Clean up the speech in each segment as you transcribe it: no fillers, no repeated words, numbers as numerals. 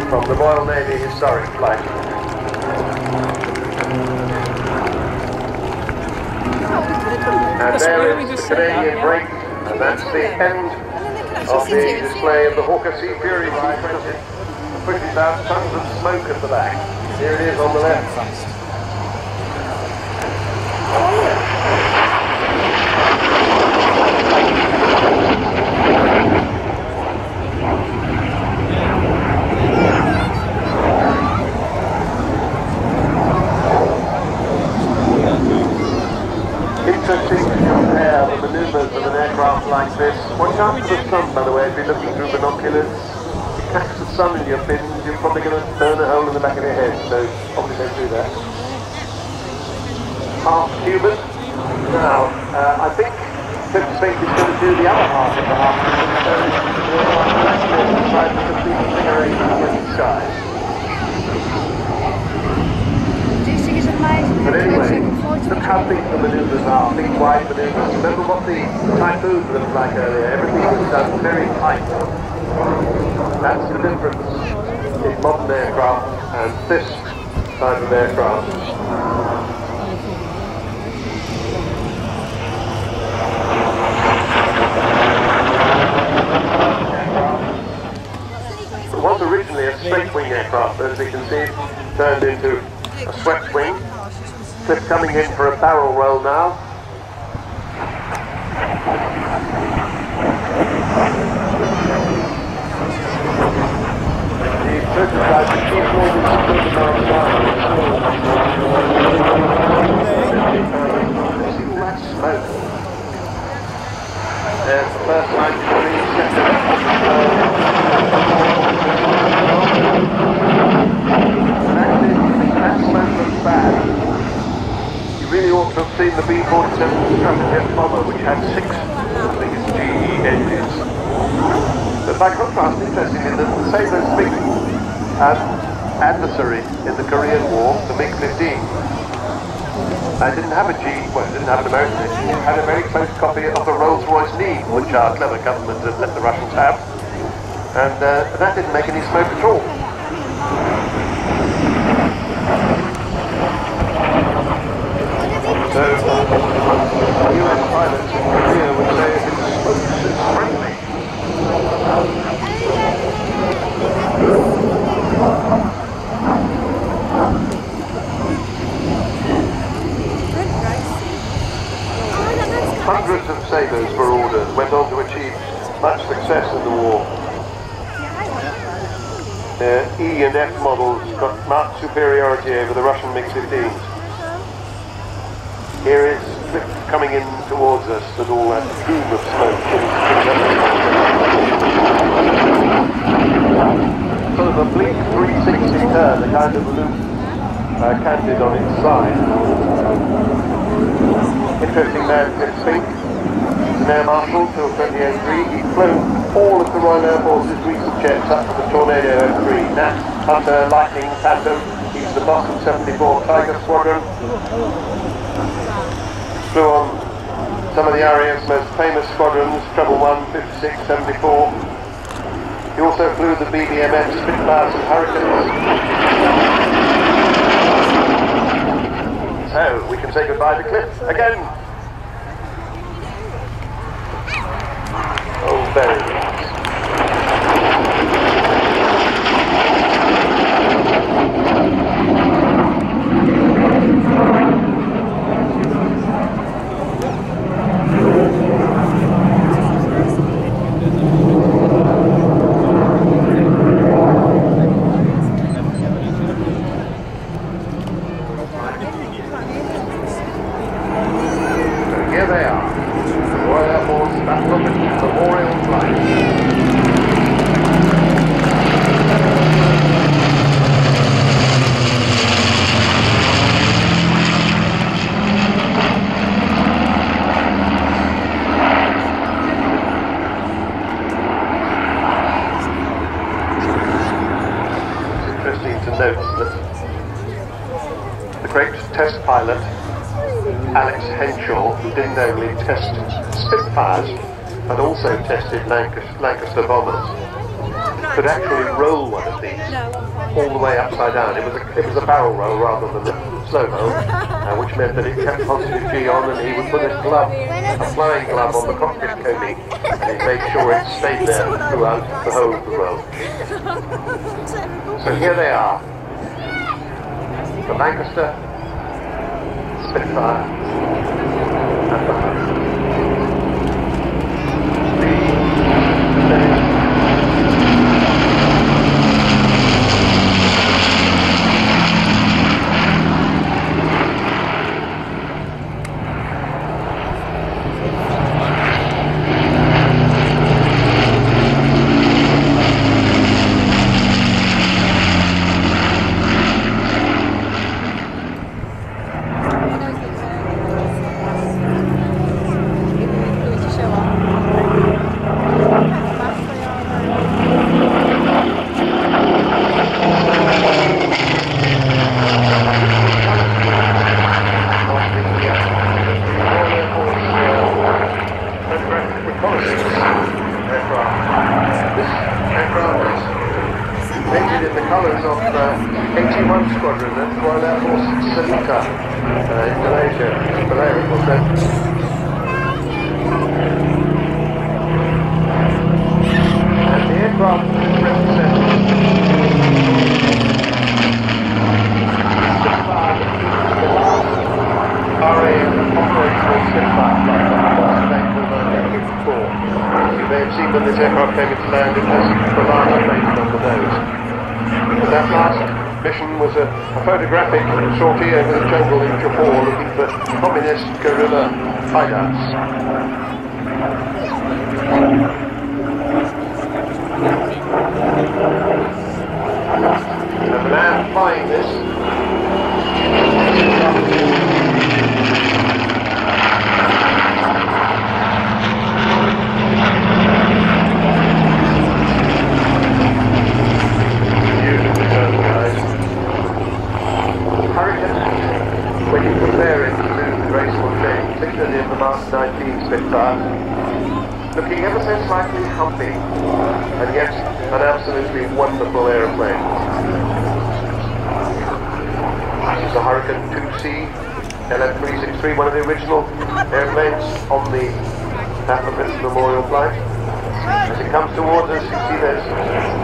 From the Royal Navy Historic Flight. And there is the Canadian break, and that's the end of the display of the Hawker Sea Fury 520. 50,000 tons of smoke at the back. Here it is on the left. Interesting to compare the manoeuvres of an aircraft like this. Watch out for the sun, by the way, if you're looking through binoculars. If you catch the sun in your fins, you're probably going to burn a hole in the back of your head, so probably don't do that. Half Cuban. Now, I think Cliff Spink is going to do the other half of the half Cuban, so we'll try to complete the figure eight in the sky. But anyway, look how big the manoeuvres are, big wide manoeuvres. Remember what the Typhoon looked like earlier, everything was done very tight. That's the difference in modern aircraft and this type of aircraft. It was originally a straight wing aircraft, but as you can see, turned into a swept wing. Cliff coming in for a barrel roll now. The prototype is keep moving to 30 miles an hour. See all that smoke. There's the first line to that smoke looks bad. You really ought to have seen the B-47 Stratojet bomber, which had 6 of the biggest GE engines. But by contrast, interestingly, the same as big adversary in the Korean War, the MiG-15, didn't have a well, it didn't have an American engine, it had a very close copy of the Rolls-Royce Neve, which our clever government had let the Russians have, and that didn't make any smoke at all. So, US pilots in Korea would say if it smokes, it's friendly. Hundreds of Sabres were ordered, went on to achieve much success in the war. E and F models got marked superiority over the Russian MiG-15s. Here is Cliff coming in towards us with all that plume of smoke. Sort of a bleak 360 turn, a kind of loop canted on its side. Interesting man, Cliff Spink. He's an air marshal till 2003. He'd flown all of the Royal Air Force's recent jets up to the Tornado F3. Nat, Hunter, Lightning, Phantom, he's the Boston 74 Tiger Squadron. Flew on some of the RAF's most famous squadrons, Treble 1, 56, 74. He also flew the BBMF Spitfires and Hurricanes. So, we can say goodbye to Cliff again. Oh, very nice. Here they are, the Royal Air Force Battle Memorial Flight. It's interesting to note that the great test pilot Alex Henshaw, who didn't only test Spitfires, but also tested Lancaster bombers, could actually roll one of these all the way upside down. It was a barrel roll rather than a slow roll, which meant that it kept positive G on, and he would put a flying glove on the cockpit coaming, and he made sure it stayed there throughout the whole of the roll. So here they are, the Lancaster, Spitfire, and the Hurricane. Painted in the colours of 81 Squadron at Royal Air Force Seletar in Malaysia. Malaya, it was then. And the aircraft represents RAF operational Spitfire flight on the 1st of April 1954. You may have seen when this aircraft came into land, it has the Lana painted on the nose. And that last mission was a photographic sortie over the jungle in Johor looking for communist guerrilla hideouts. And the man flying this when you compare it to the graceful shape, particularly in the Mark 19 Spitfire, looking ever so slightly humpy, and yet an absolutely wonderful aeroplane. This is a Hurricane 2C LM363, one of the original airplanes on the RAF Memorial Flight. As it comes towards us, you see those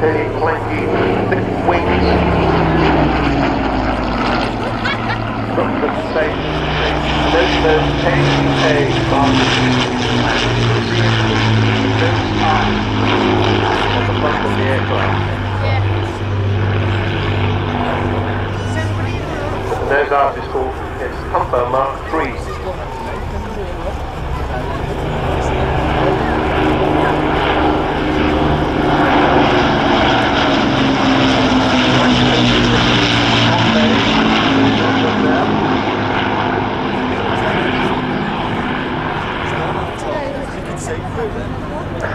fairly planky, thick wings. Note those KA markers and those arms on the front of the aircraft. The nose art is called Humber Mark III.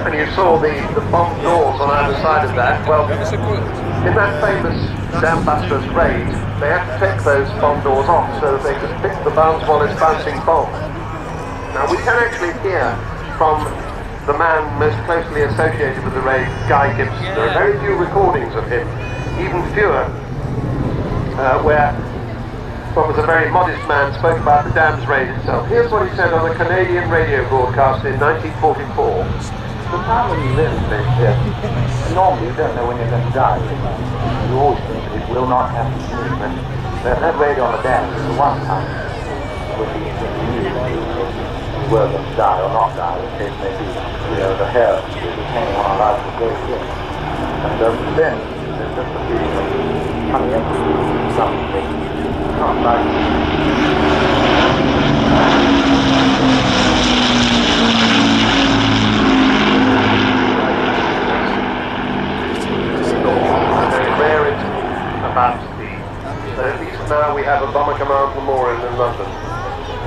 And you saw the side of that? Well, in that famous Dam Busters raid, they had to take those bomb doors off so that they could pick the bounce while it's bouncing bomb. Now we can actually hear from the man most closely associated with the raid, Guy Gibson. There are very few recordings of him, even fewer, where what was a very modest man spoke about the dam's raid itself. Here's what he said on a Canadian radio broadcast in 1944. The time when you live in this here, normally you don't know when you're going to die. You always think that it will not happen to you, but that radio on the dam is the one time when you knew that you were going to die or not die, in case maybe, the hair hanging on our lives was very thin. And then there's just a feeling of coming into something. Not like very rare it about speed. But at least now we have a Bomber Command Memorial in London.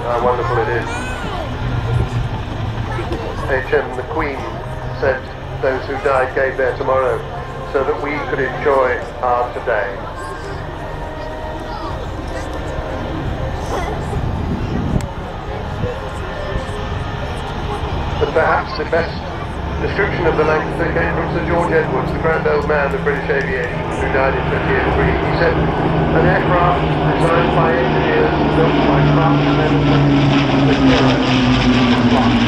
How wonderful it is. HM the Queen said those who died gave their tomorrow so that we could enjoy our today. But perhaps the best description of the Lancaster came from Sir George Edwards, the grand old man of British aviation, who died in 2003. He said, an aircraft designed by engineers, built by craftsmen, the hero of flight.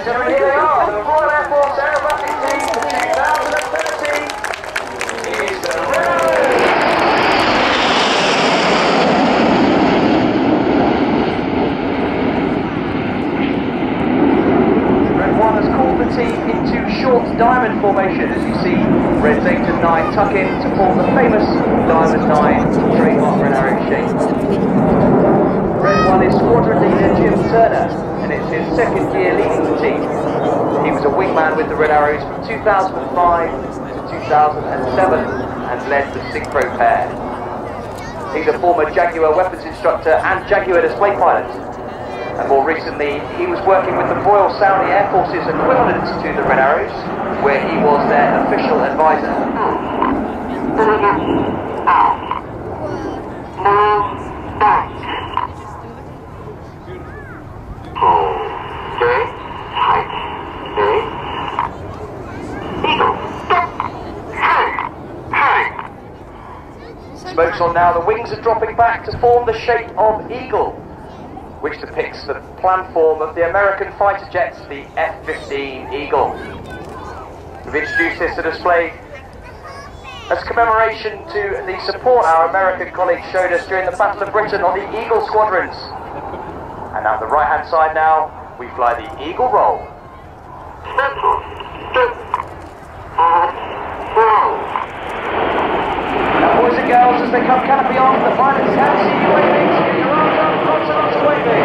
Here they are, the Royal Air Force Aerobatic Team for 2013 is the Red 1 has called the team into short diamond formation, as you see Reds 8 and 9 tuck in to form the famous Diamond 9 trademark Red Arrow shape. Red 1 is squadron leader Jim Turner, and it's his second year leading the team. He was a wingman with the Red Arrows from 2005 to 2007 and led the Synchro pair. He's a former Jaguar weapons instructor and Jaguar display pilot. And more recently, he was working with the Royal Saudi Air Force's equivalent to the Red Arrows, where he was their official advisor. Smoke's on now, the wings are dropping back to form the shape of eagle, which depicts the planform of the American fighter jets, the F-15 Eagle. We've introduced this to display as commemoration to the support our American colleagues showed us during the Battle of Britain on the Eagle squadrons. And now the right hand side now, we fly the Eagle roll. Now boys and girls, as they come canopy on, the pilots can see you waving, so get your arms up, lots and lots of waving.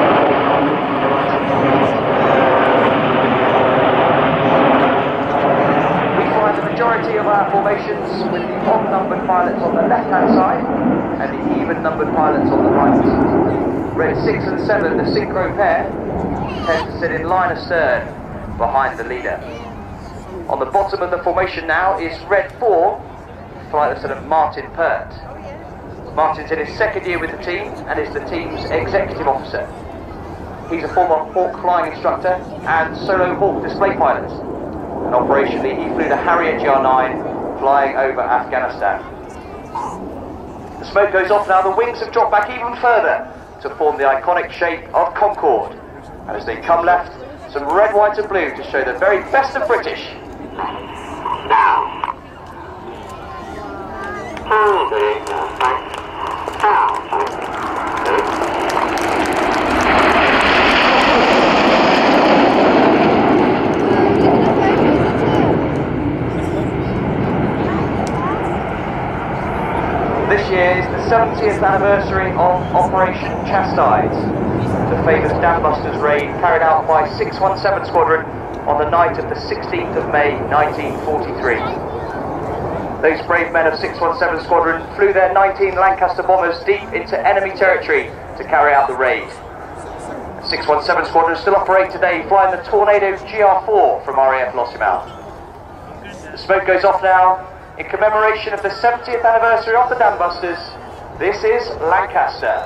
We fly the majority of our formations with the odd numbered pilots on the left hand side and the even numbered pilots on the right. Red 6 and 7, the synchro pair, tend to sit in line astern behind the leader. On the bottom of the formation now is Red 4, Flight Lieutenant Martin Pert. Martin's in his second year with the team and is the team's executive officer. He's a former Hawk flying instructor and solo Hawk display pilot. And operationally he flew the Harrier GR9 flying over Afghanistan. The smoke goes off now, the wings have dropped back even further to form the iconic shape of Concorde. And as they come left, some red, white and blue to show the very best of British. This year is the 70th anniversary of Operation Chastise, the famous Dam Busters raid carried out by 617 Squadron on the night of the 16th of May 1943. Those brave men of 617 Squadron flew their 19 Lancaster bombers deep into enemy territory to carry out the raid. 617 Squadron still operate today, flying the Tornado GR4 from RAF Cosford. The smoke goes off now in commemoration of the 70th anniversary of the Dam Busters. This is Lancaster.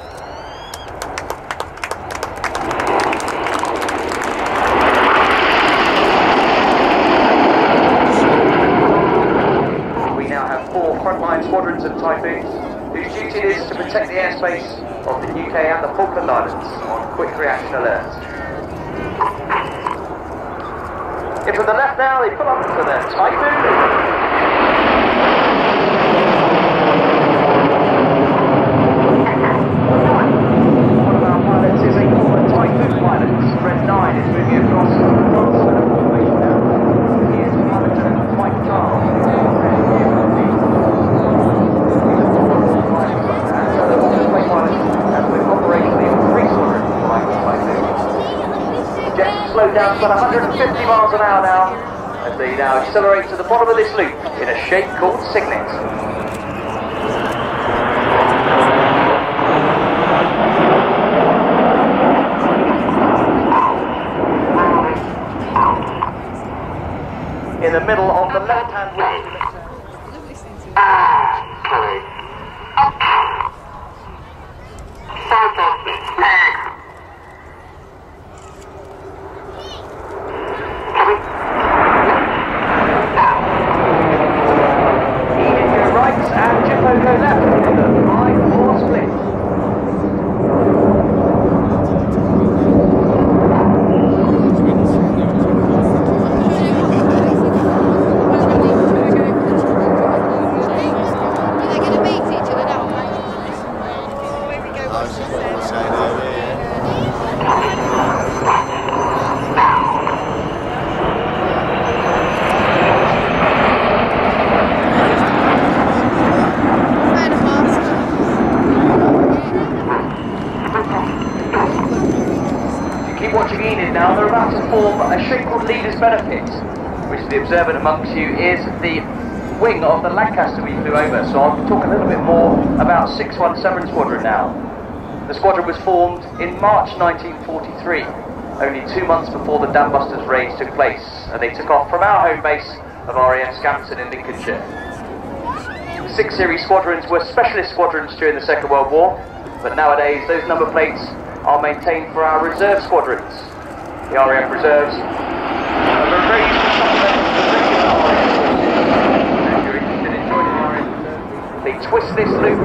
We now have 4 frontline squadrons of Typhoons, whose duty it is to protect the airspace of the UK and the Falkland Islands on quick reaction alert. In from the left now, they pull up for the Typhoon. One of our pilots is a former Typhoon pilot. Red 9 is moving across the formation now. He is pilot Mike Charles. And we're operationally on 3 squadrons flying the Typhoon. Jets slowed down to about 150 miles an hour now, as they now accelerate to the bottom of this loop in a shape called Signet. In the middle of the left-hand wing. Now they're about to form a shape called Leader's Benefit, which the observant amongst you is the wing of the Lancaster we flew over. So I'll talk a little bit more about 617 Squadron now. The squadron was formed in March 1943, only 2 months before the Dam Busters raids took place, and they took off from our home base of RAF Scampton in Lincolnshire. 6 series squadrons were specialist squadrons during the Second World War, but nowadays those number plates are maintained for our reserve squadrons. The RAF Reserves are very used to supplement the previous RAF. If you're interested in joining the RAF Reserves, they twist this loop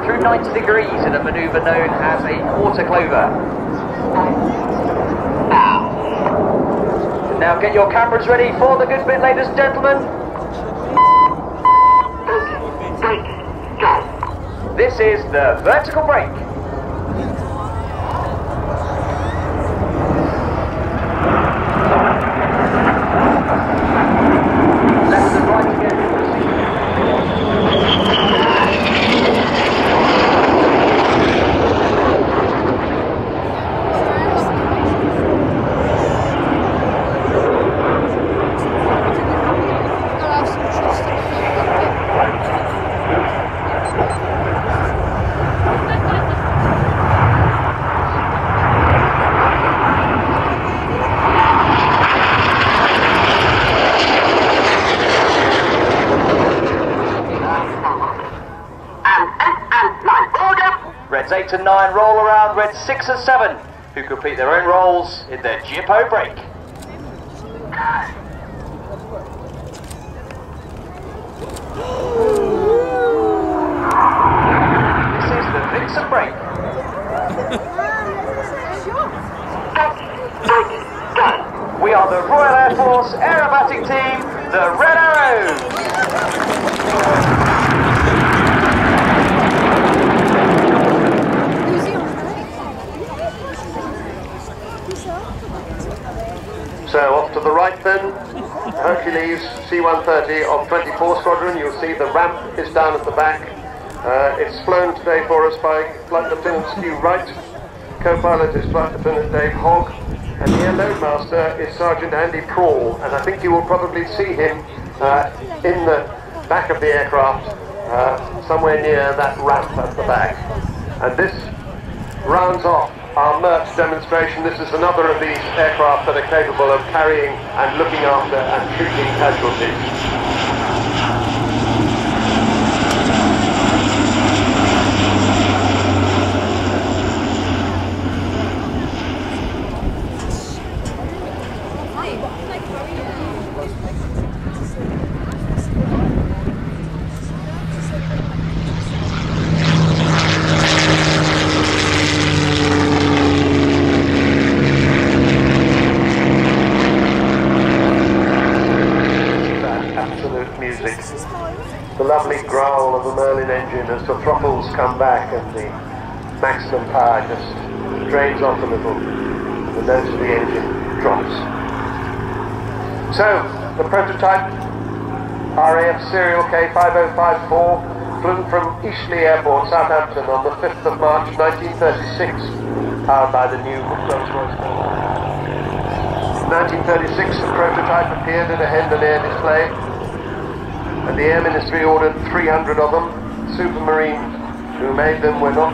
through 90 degrees in a manoeuvre known as a quarter clover. Now get your cameras ready for the good bit, ladies and gentlemen. This is the vertical brake. Reds 8 and 9 roll around Reds 6 and 7, who complete their own rolls in their GPO break. This is the Vixen break. We are the Royal Air Force aerobatic team, the Red Arrows. So off to the right then, Hercules C-130 of 24 Squadron. You'll see the ramp is down at the back. It's flown today for us by Flight Lieutenant Stu Wright. Co-pilot is Flight Lieutenant Dave Hogg, and the air loadmaster is Sergeant Andy Prawl, and I think you will probably see him in the back of the aircraft, somewhere near that ramp at the back. And this rounds off our MERTS demonstration. This is another of these aircraft that are capable of carrying and looking after and treating casualties. The lovely growl of the Merlin engine as the throttles come back and the maximum power just drains off a little, the nose of the engine drops. So, the prototype RAF serial K5054 flew from Eastleigh Airport, Southampton on the 5th of March 1936, powered by the new Rolls-Royce. In 1936, the prototype appeared at a Hendon Air display, and the Air Ministry ordered 300 of them. Supermarines who made them were not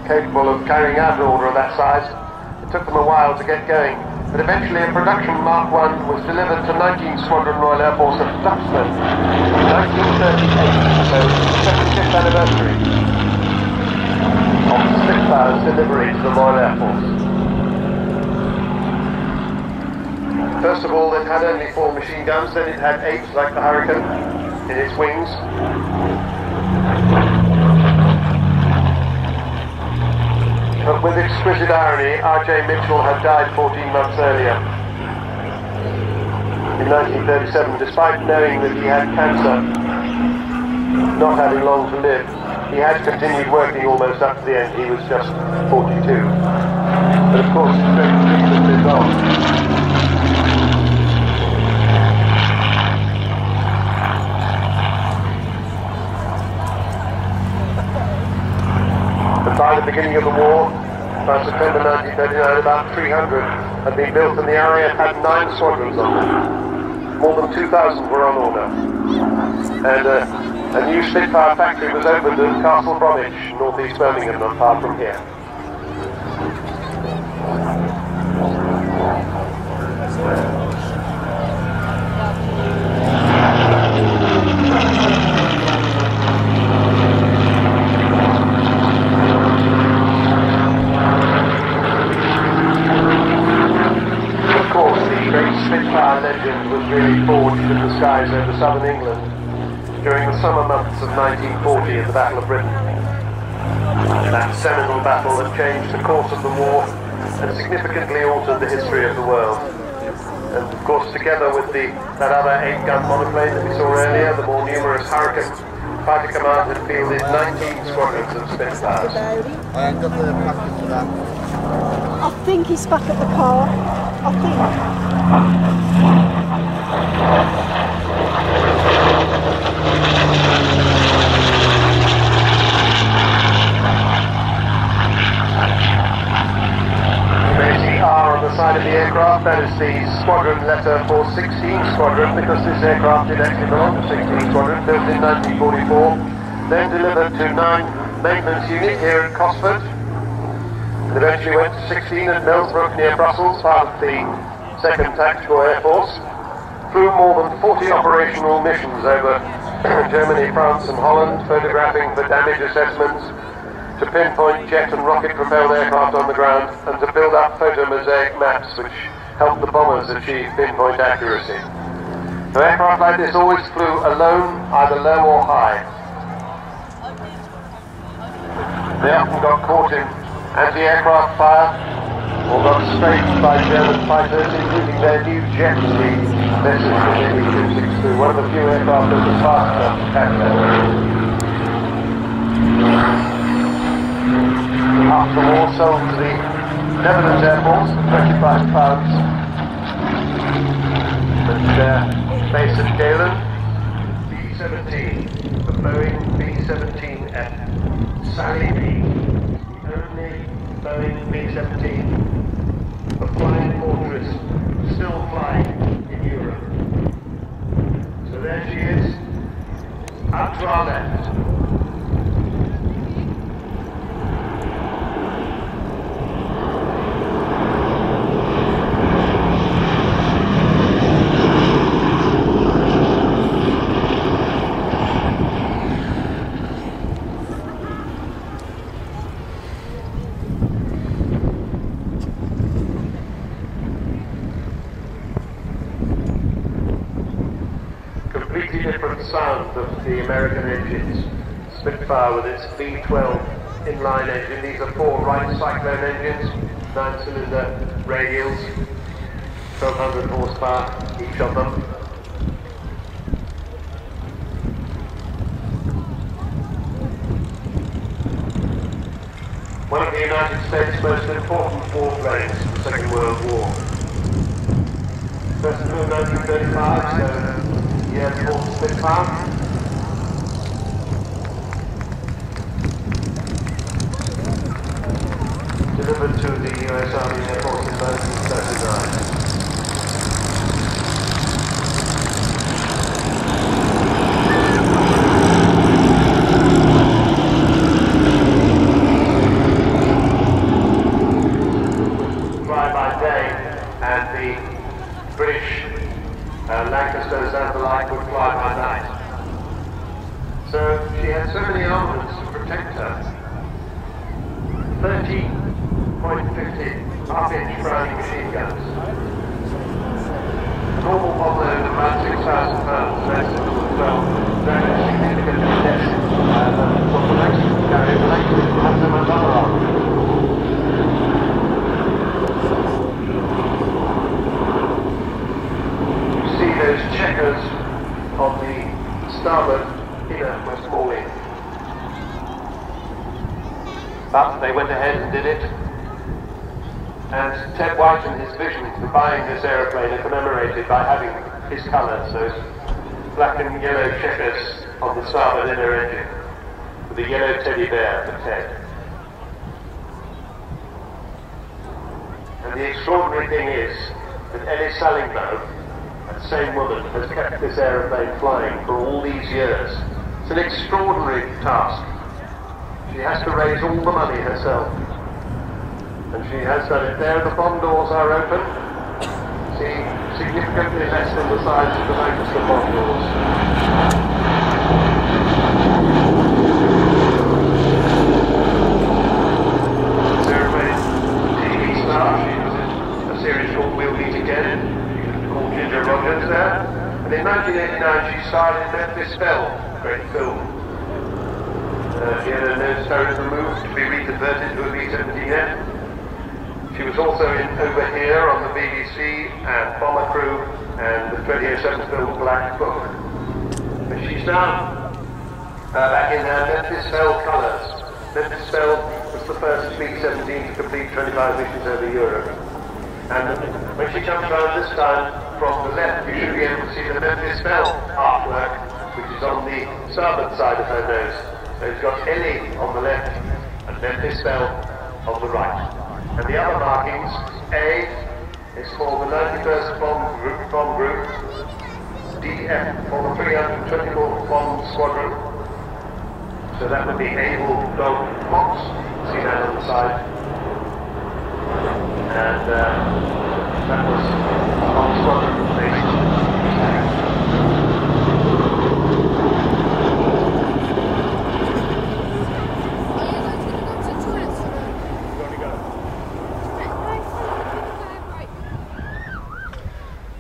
capable of carrying out an order of that size. It took them a while to get going, but eventually a production Mark I was delivered to 19th Squadron Royal Air Force at Duxton in 1938, so the 75th anniversary of Spitfire's delivery to the Royal Air Force. First of all, it had only 4 machine guns, then it had 8 like the Hurricane in its wings. But with exquisite irony, R.J. Mitchell had died 14 months earlier, in 1937, despite knowing that he had cancer, not having long to live. He had continued working almost up to the end. He was just 42. But of course, the dream lived on. By the beginning of the war, by September 1939, about 300 had been built, and the RAF had 9 squadrons on them. More than 2,000 were on order. And a new Spitfire factory was opened at Castle Bromwich, northeast Birmingham, not far from here. Spitfire legend was really forged in the skies over southern England during the summer months of 1940 at the Battle of Britain. That seminal battle that changed the course of the war and significantly altered the history of the world. And of course, together with that other 8-gun monoplane that we saw earlier, the more numerous Hurricane Fighter Command had fielded 19 squadrons of Spitfires. I ain't got the packet for that. I think he's back at the car. I think. R on the side of the aircraft, that is the squadron letter for 16 Squadron, because this aircraft did actually belong to 16 Squadron, built in 1944, then delivered to 9 maintenance unit here at Cosford, and eventually went to 16 at Millsbrook near Brussels, part of the 2nd Tactical Air Force, flew more than 40 operational missions over Germany, France and Holland, photographing for damage assessments, to pinpoint jet and rocket-propelled aircraft on the ground, and to build up photomosaic maps which helped the bombers achieve pinpoint accuracy. So aircraft like this always flew alone, either low or high. They often got caught in anti-aircraft fire, or got strafed by German fighters, including their new jet stream message from the ME-262, one of the few aircraft that was fast enough to catch them. After the war, sold to the Netherlands Air Force for £25. At their base at Galen, B-17, the Boeing B-17F, Sally B, the only Boeing B-17, the flying fortress, still flying in Europe. So there she is, different sound of the American engines. Spitfire with its V12 inline engine. These are 4 Wright Cyclone engines, 9-cylinder radials, 1200 horsepower each of them. One of the United States' most important warplanes in the Second World War. First in 1935, so year before Spitfire. Delivered to the US Army Air Force in 1939. Fly by day, and the British Lancasters and the like would fly by night. So she had so many armaments to protect her. 13.50 half-inch Browning machine guns. A normal bomb load of about 6,000 pounds, less damage significantly less than what the Lancasters carried. The Lancasters had so much other armament. You see those checkers on the starboard innermost mooring. But they went ahead and did it, and Ted White and his vision for buying this aeroplane are commemorated by having his colours, those black and yellow checkers on the starboard inner engine, with a yellow teddy bear for Ted. And the extraordinary thing is that Ellie Sallingbow, that same woman, has kept this aeroplane flying for all these years. It's an extraordinary task. She has to raise all the money herself. And she has done it. There the bomb doors are open. See, significantly less than the size of the Lancaster bomb doors. This aeroplane, TV star, she was in a series called We'll Meet Again. She was called Ginger Rogers there. And in 1989 she starred in Memphis Belle, great film. She had her nose turret removed to be reconverted to a B-17F. She was also in Over Here on the BBC and Bomber Crew and the 2007 film Black Book. But she's now back in her Memphis Belle colours. Memphis Belle was the first B-17 to complete 25 missions over Europe. And when she comes around this time from the left, you should be able to see the Memphis Belle artwork, which is on the starboard side of her nose. So it's got Ellie on the left and Memphis Belle on the right. And the other markings, A is for the 91st Bomb Group, DF for the 324th Bomb Squadron. So that would be Able Dog Fox, see that on the side. And that was a Bomb Squadron based.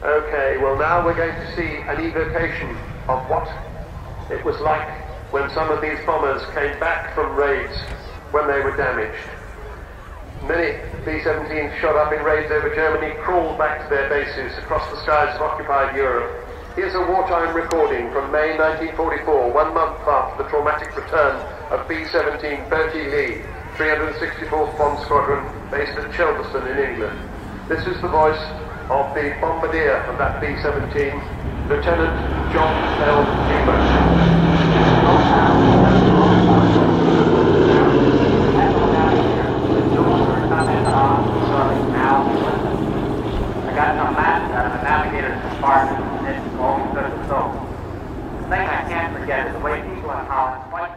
Okay, well now we're going to see an evocation of what it was like when some of these bombers came back from raids when they were damaged. Many B-17s shot up in raids over Germany crawled back to their bases across the skies of occupied Europe. Here's a wartime recording from May 1944, 1 month after the traumatic return of B-17 Bertie Lee, 364th Bomb Squadron based at Chelmsford in England. This is the voice of the bombardier of that B-17, Lieutenant John L. Newman. I got some maps out of the navigator's compartment, and it's always good to go. The thing I can't forget is the way people in Holland fight